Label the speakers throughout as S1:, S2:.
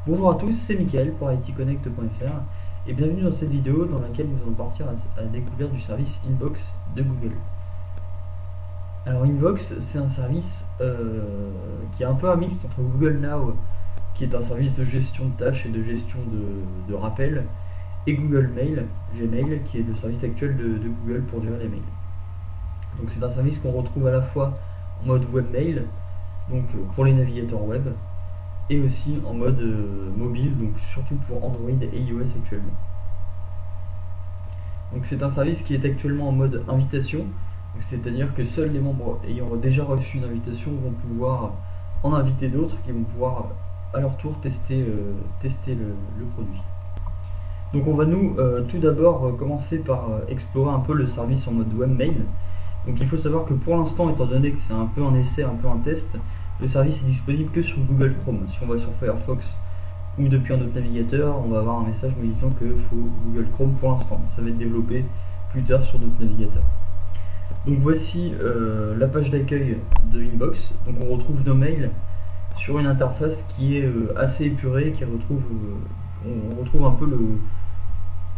S1: Bonjour à tous, c'est Mickaël pour itconnect.fr et bienvenue dans cette vidéo dans laquelle nous allons partir à la découverte du service Inbox de Google. Alors Inbox, c'est un service qui est un peu un mix entre Google Now, qui est un service de gestion de tâches et de gestion de rappels, et Google Mail, Gmail, qui est le service actuel de Google pour gérer les mails. Donc c'est un service qu'on retrouve à la fois en mode webmail, donc pour les navigateurs web, et aussi en mode mobile, donc surtout pour Android et iOS actuellement. Donc c'est un service qui est actuellement en mode invitation, c'est-à-dire que seuls les membres ayant déjà reçu une invitation vont pouvoir en inviter d'autres qui vont pouvoir à leur tour tester le produit. Donc on va tout d'abord commencer par explorer un peu le service en mode webmail. Donc il faut savoir que pour l'instant, étant donné que c'est un peu un essai, un peu un test, le service est disponible que sur Google Chrome. Si on va sur Firefox ou depuis un autre navigateur, on va avoir un message me disant qu'il faut Google Chrome pour l'instant. Ça va être développé plus tard sur d'autres navigateurs. Donc voici la page d'accueil de Inbox. Donc on retrouve nos mails sur une interface qui est assez épurée, on retrouve un peu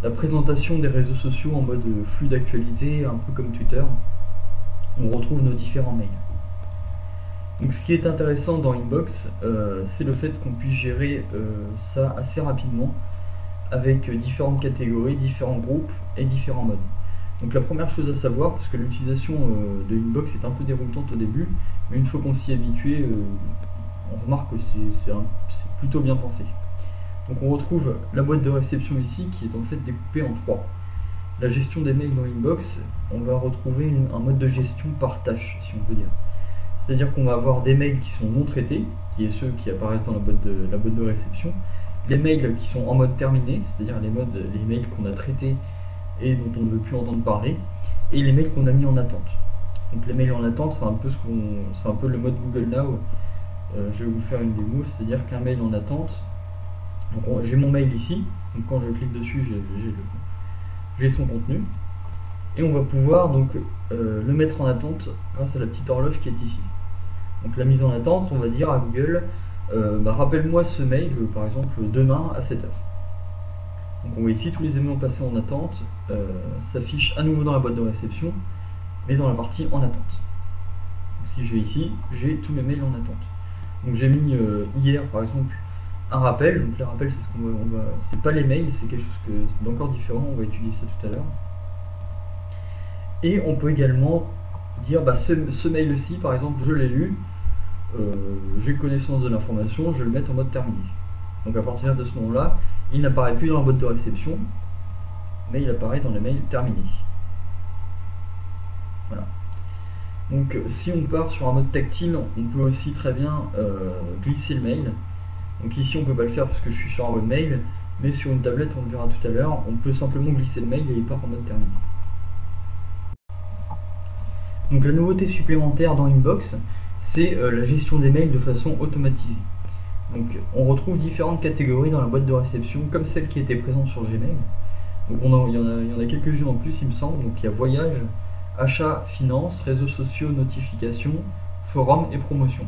S1: la présentation des réseaux sociaux en mode flux d'actualité, un peu comme Twitter. On retrouve nos différents mails. Donc ce qui est intéressant dans Inbox, c'est le fait qu'on puisse gérer ça assez rapidement avec différentes catégories, différents groupes et différents modes. Donc la première chose à savoir, parce que l'utilisation de Inbox est un peu déroutante au début, mais une fois qu'on s'y est habitué, on remarque que c'est plutôt bien pensé. Donc on retrouve la boîte de réception ici qui est en fait découpée en trois. La gestion des mails dans Inbox, on va retrouver un mode de gestion par tâche, si on peut dire. C'est-à-dire qu'on va avoir des mails qui sont non traités, qui est ceux qui apparaissent dans la boîte de réception, les mails qui sont en mode terminé, c'est-à-dire les mails qu'on a traités et dont on ne veut plus entendre parler, et les mails qu'on a mis en attente. Donc les mails en attente, c'est un peu le mode Google Now. Je vais vous faire une démo, c'est-à-dire qu'un mail en attente, donc j'ai mon mail ici, donc quand je clique dessus, j'ai son contenu, et on va pouvoir donc le mettre en attente grâce à la petite horloge qui est ici. Donc la mise en attente, on va dire à Google, rappelle-moi ce mail, par exemple, demain à 7h. Donc on voit ici tous les éléments passés en attente s'affichent à nouveau dans la boîte de réception, mais dans la partie en attente. Donc si je vais ici, j'ai tous mes mails en attente. Donc j'ai mis hier, par exemple, un rappel. Donc le rappel, c'est pas les mails, c'est quelque chose d'encore différent, on va étudier ça tout à l'heure. Et on peut également dire ce mail-ci, par exemple, je l'ai lu, j'ai connaissance de l'information, je vais le mettre en mode terminé. Donc à partir de ce moment-là, il n'apparaît plus dans la boîte de réception, mais il apparaît dans les mails terminés. Voilà. Donc si on part sur un mode tactile, on peut aussi très bien glisser le mail. Donc ici on ne peut pas le faire parce que je suis sur un webmail, mais sur une tablette, on le verra tout à l'heure, on peut simplement glisser le mail et il part en mode terminé. Donc la nouveauté supplémentaire dans Inbox, c'est la gestion des mails de façon automatisée. Donc on retrouve différentes catégories dans la boîte de réception, comme celle qui était présente sur Gmail. Donc il y en a quelques-unes en plus, il me semble. Donc il y a voyage, achat, finance, réseaux sociaux, notifications, forum et promotion.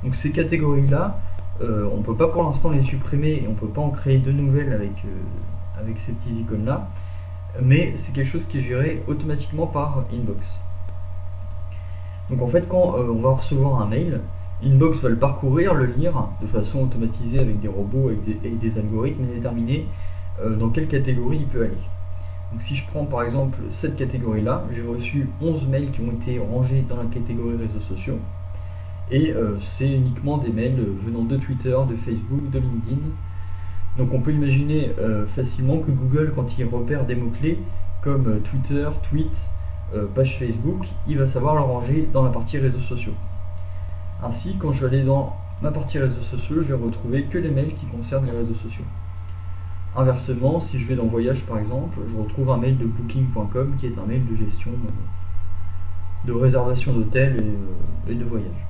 S1: Donc ces catégories-là, on ne peut pas pour l'instant les supprimer et on ne peut pas en créer de nouvelles avec ces petits icônes-là, mais c'est quelque chose qui est géré automatiquement par Inbox. Donc en fait, quand on va recevoir un mail, Inbox va le parcourir, le lire de façon automatisée avec des robots et des algorithmes et déterminer dans quelle catégorie il peut aller. Donc si je prends par exemple cette catégorie-là, j'ai reçu 11 mails qui ont été rangés dans la catégorie réseaux sociaux. Et c'est uniquement des mails venant de Twitter, de Facebook, de LinkedIn. Donc on peut imaginer facilement que Google, quand il repère des mots-clés comme Twitter, tweet, page Facebook, il va savoir le ranger dans la partie réseaux sociaux. Ainsi, quand je vais aller dans ma partie réseaux sociaux, je vais retrouver que les mails qui concernent les réseaux sociaux. Inversement, si je vais dans voyage par exemple, je retrouve un mail de booking.com qui est un mail de gestion de réservation d'hôtel et de voyage.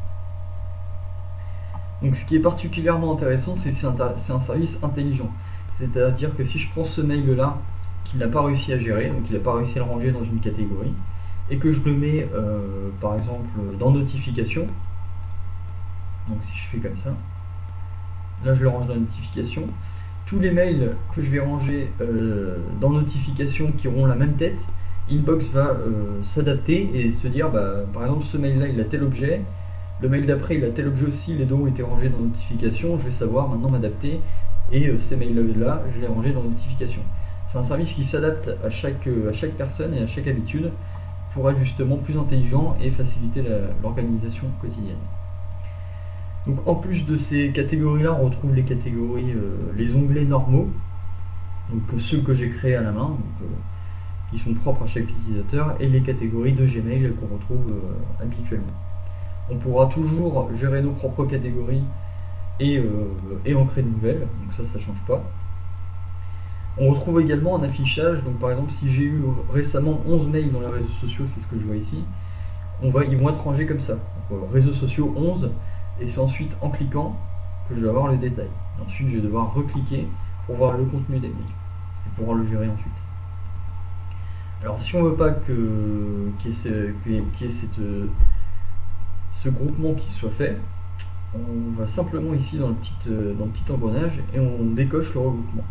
S1: Donc ce qui est particulièrement intéressant, c'est que c'est un service intelligent. C'est-à-dire que si je prends ce mail-là, qu'il n'a pas réussi à gérer, donc il n'a pas réussi à le ranger dans une catégorie, et que je le mets par exemple dans notification, donc si je fais comme ça, Là je le range dans notification. Tous les mails que je vais ranger dans notification qui auront la même tête, Inbox va s'adapter et se dire par exemple ce mail là il a tel objet, le mail d'après il a tel objet aussi, les deux ont été rangés dans notification, je vais savoir maintenant m'adapter et ces mails là je les ranger dans notification. C'est un service qui s'adapte à chaque personne et à chaque habitude pour être justement plus intelligent et faciliter l'organisation quotidienne. Donc en plus de ces catégories là, on retrouve les catégories, les onglets normaux, donc ceux que j'ai créés à la main, donc, qui sont propres à chaque utilisateur, et les catégories de Gmail qu'on retrouve habituellement. On pourra toujours gérer nos propres catégories et en créer de nouvelles, donc ça change pas. On retrouve également un affichage, donc par exemple si j'ai eu récemment 11 mails dans les réseaux sociaux, c'est ce que je vois ici, ils vont être rangés comme ça. Donc, réseaux sociaux 11, et c'est ensuite en cliquant que je vais avoir le détail. Ensuite je vais devoir recliquer pour voir le contenu des mails et pouvoir le gérer ensuite. Alors si on veut pas qu'il y ait ce groupement qui soit fait, on va simplement ici dans le petit engrenage et on décoche le regroupement.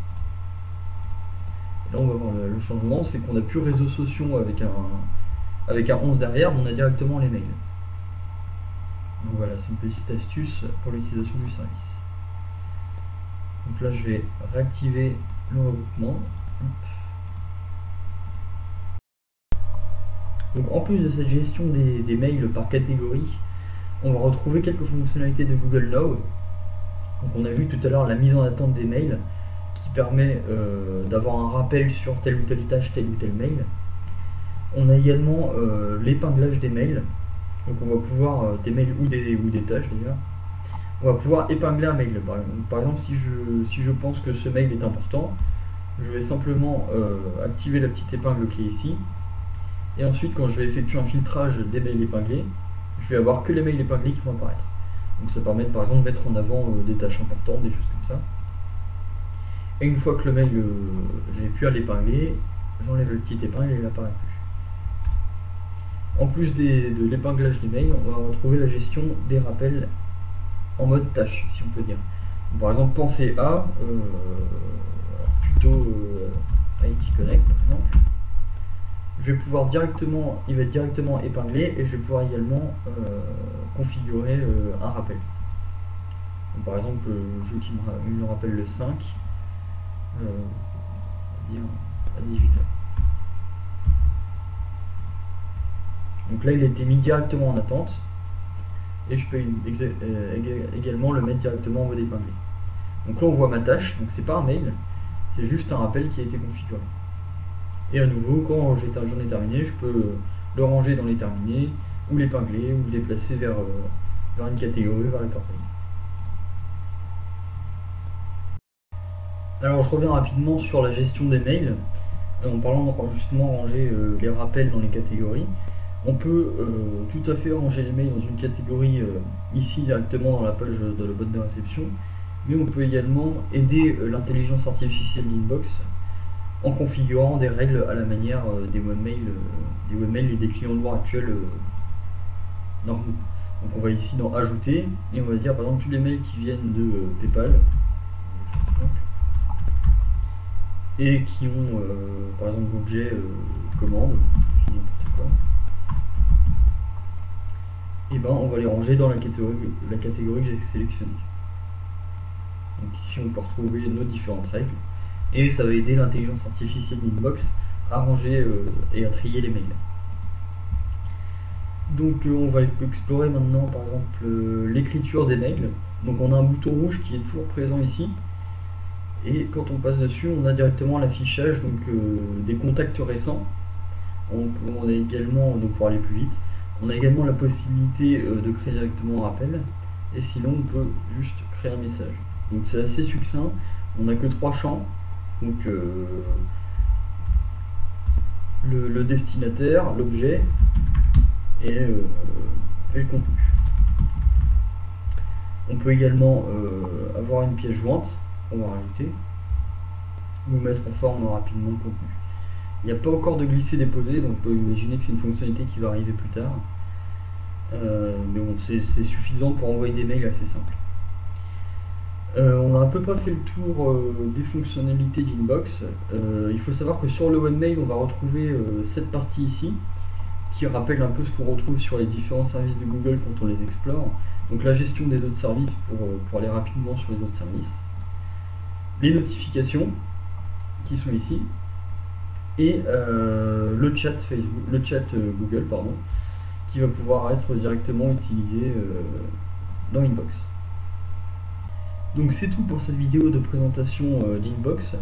S1: Et là on va voir le changement, c'est qu'on n'a plus réseaux sociaux avec un 11 derrière, mais on a directement les mails. Donc voilà, c'est une petite astuce pour l'utilisation du service. Donc là je vais réactiver le regroupement. Donc en plus de cette gestion des mails par catégorie, on va retrouver quelques fonctionnalités de Google Now. Donc on a vu tout à l'heure la mise en attente des mails qui permet d'avoir un rappel sur telle ou telle tâche, tel ou tel mail. On a également l'épinglage des mails. Donc on va pouvoir, des mails ou des tâches d'ailleurs, on va pouvoir épingler un mail. Par exemple si je pense que ce mail est important, je vais simplement activer la petite épingle qui est ici. Et ensuite, quand je vais effectuer un filtrage des mails épinglés, je vais avoir que les mails épinglés qui vont apparaître. Donc ça permet par exemple de mettre en avant des tâches importantes, des choses comme ça. Et une fois que le mail, j'ai pu l'épingler, j'enlève le petit épingle et il n'apparaît plus. En plus de l'épinglage des mails, on va retrouver la gestion des rappels en mode tâche, si on peut dire. Donc, par exemple, pensez à tuto IT Connect par exemple. Je vais pouvoir directement, il va être directement épinglé et je vais pouvoir également configurer un rappel. Donc, par exemple, le jeu qui me rappelle le 5, on va dire à 18h. Donc là, il a été mis directement en attente et je peux également le mettre directement en mode épinglé. Donc là, on voit ma tâche, donc c'est pas un mail, c'est juste un rappel qui a été configuré. Et à nouveau, quand j'en ai terminé, je peux le ranger dans les terminés, ou l'épingler, ou le déplacer vers une catégorie, vers les portails. Alors je reviens rapidement sur la gestion des mails, en parlant de justement ranger les rappels dans les catégories. On peut tout à fait ranger les mails dans une catégorie ici directement dans la page de la boîte de réception, mais on peut également aider l'intelligence artificielle d'Inbox en configurant des règles à la manière des webmails et des clients de loire actuels normaux. Donc on va ici dans ajouter et on va dire par exemple tous les mails qui viennent de PayPal et qui ont par exemple l'objet commande, et ben on va les ranger dans la catégorie que j'ai sélectionnée. Donc ici on peut retrouver nos différentes règles. Et ça va aider l'intelligence artificielle d'Inbox à ranger et à trier les mails. Donc on va explorer maintenant par exemple l'écriture des mails. Donc on a un bouton rouge qui est toujours présent ici. Et quand on passe dessus, on a directement l'affichage des contacts récents. On a également, donc pour aller plus vite, on a également la possibilité de créer directement un rappel. Et sinon on peut juste créer un message. Donc c'est assez succinct, on n'a que 3 champs. Donc le destinataire, l'objet et le contenu. On peut également avoir une pièce jointe qu'on va rajouter ou mettre en forme rapidement le contenu. Il n'y a pas encore de glisser-déposer, donc on peut imaginer que c'est une fonctionnalité qui va arriver plus tard. Mais bon, c'est suffisant pour envoyer des mails assez simples. On a à peu près fait le tour des fonctionnalités d'Inbox. Il faut savoir que sur le webmail, on va retrouver cette partie ici, qui rappelle un peu ce qu'on retrouve sur les différents services de Google quand on les explore. Donc la gestion des autres services pour aller rapidement sur les autres services. Les notifications, qui sont ici. Et le chat Facebook, le chat Google, pardon, qui va pouvoir être directement utilisé dans Inbox. Donc c'est tout pour cette vidéo de présentation d'Inbox.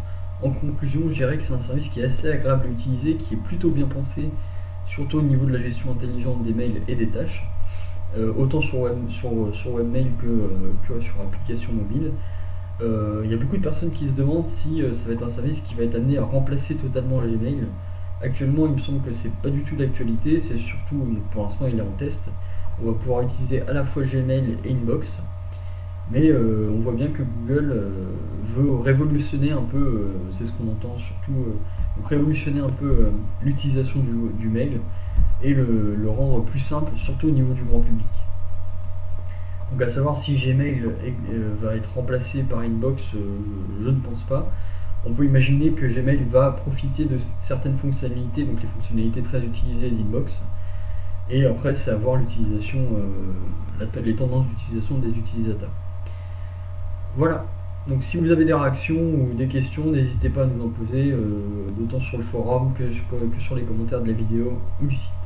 S1: En conclusion, je dirais que c'est un service qui est assez agréable à utiliser, qui est plutôt bien pensé, surtout au niveau de la gestion intelligente des mails et des tâches, autant sur webmail que sur application mobile. Il y a beaucoup de personnes qui se demandent si ça va être un service qui va être amené à remplacer totalement Gmail. Actuellement, il me semble que c'est pas du tout d'actualité, c'est surtout, pour l'instant il est en test. On va pouvoir utiliser à la fois Gmail et Inbox. Mais on voit bien que Google veut révolutionner un peu, c'est ce qu'on entend surtout, donc révolutionner un peu l'utilisation du mail et le rendre plus simple, surtout au niveau du grand public. Donc à savoir si Gmail va être remplacé par Inbox, je ne pense pas. On peut imaginer que Gmail va profiter de certaines fonctionnalités, donc les fonctionnalités très utilisées d'Inbox, et après c'est à voir l'utilisation, les tendances d'utilisation des utilisateurs. Voilà, donc si vous avez des réactions ou des questions, n'hésitez pas à nous en poser, d'autant sur le forum que sur les commentaires de la vidéo ou du site.